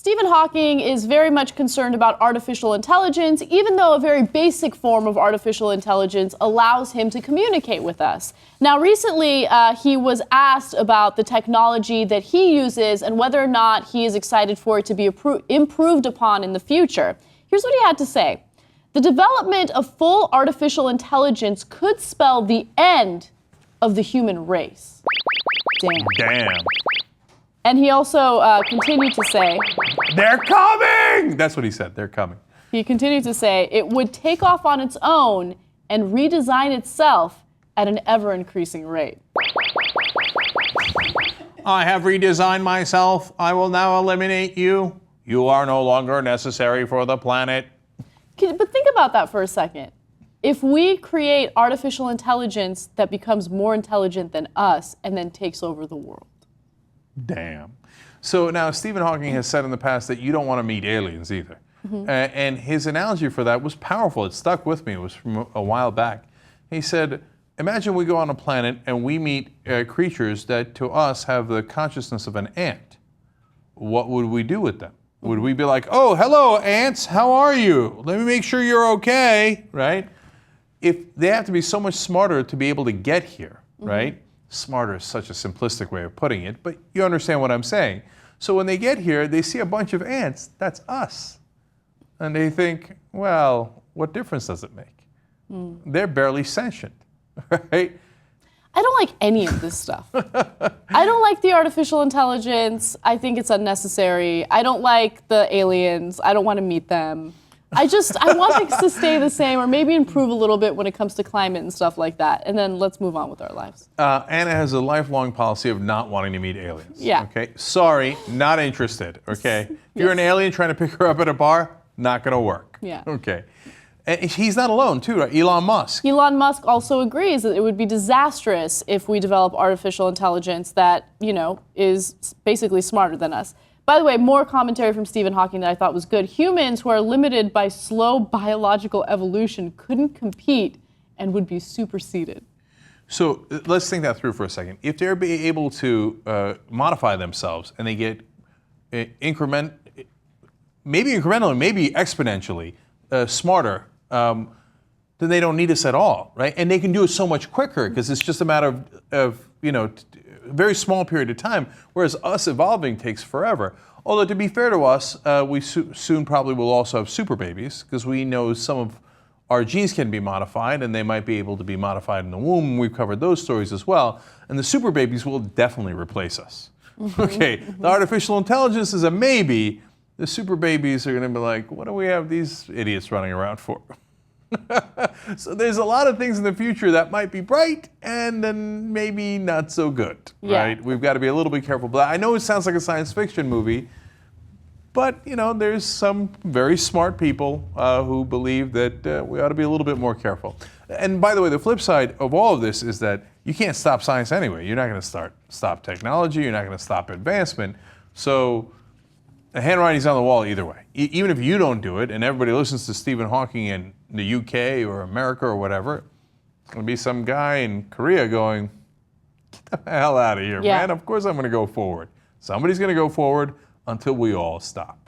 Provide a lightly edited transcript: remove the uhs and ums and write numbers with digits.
Stephen Hawking is very much concerned about artificial intelligence, even though a very basic form of artificial intelligence allows him to communicate with us. Now, recently, he was asked about the technology that he uses and whether or not he is excited for it to be improved upon in the future. Here's what he had to say. The development of full artificial intelligence could spell the end of the human race. Damn. And he also continued to say, they're coming! That's what he said, they're coming. He continued to say, it would take off on its own and redesign itself at an ever-increasing rate. I have redesigned myself. I will now eliminate you. You are no longer necessary for the planet. But think about that for a second. If we create artificial intelligence that becomes more intelligent than us and then takes over the world. Damn. So now Stephen Hawking has said in the past that you don't want to meet aliens either. And his analogy for that was powerful. It stuck with me. It was from a while back. He said, imagine we go on a planet and we meet creatures that to us have the consciousness of an ant. What would we do with them? Would we be like, oh, hello, ants, how are you? Let me make sure you're okay, right? If they have to be so much smarter to be able to get here, right? Smarter is such a simplistic way of putting it, but you understand what I'm saying. So when they get here, they see a bunch of ants, that's us. And they think, well, what difference does it make? They're barely sentient, right? I don't like any of this stuff. I don't like the artificial intelligence. I think it's unnecessary. I don't like the aliens. I don't want to meet them. I want things to stay the same or maybe improve a little bit when it comes to climate and stuff like that. And then let's move on with our lives. Anna has a lifelong policy of not wanting to meet aliens. Yeah. Okay. Sorry, not interested. Okay. If you're an alien trying to pick her up at a bar, not going to work. Yeah. Okay. And he's not alone, too, right? Elon Musk. Elon Musk also agrees that it would be disastrous if we develop artificial intelligence that, is basically smarter than us. By the way, more commentary from Stephen Hawking that I thought was good. Humans who are limited by slow biological evolution couldn't compete and would be superseded. So let's think that through for a second. If they're able to modify themselves and they get maybe incrementally, maybe exponentially smarter, then they don't need us at all, right? And they can do it so much quicker because it's just a matter of a very small period of time, whereas us evolving takes forever. Although to be fair to us, we soon probably will also have super babies because we know some of our genes can be modified and they might be able to be modified in the womb. We've covered those stories as well. And the super babies will definitely replace us. Okay, the artificial intelligence is a maybe. The super babies are going to be like, what do we have these idiots running around for? So there's a lot of things in the future that might be bright and then maybe not so good, right? We've got to be a little bit careful. But I know it sounds like a science fiction movie, but there's some very smart people who believe that we ought to be a little bit more careful. And by the way, the flip side of all of this is that you can't stop science anyway. You're not going to stop technology. You're not going to stop advancement. So the handwriting's on the wall either way. Even if you don't do it and everybody listens to Stephen Hawking in the UK or America or whatever, it's going to be some guy in Korea going, get the hell out of here, man. Of course I'm going to go forward. Somebody's going to go forward until we all stop.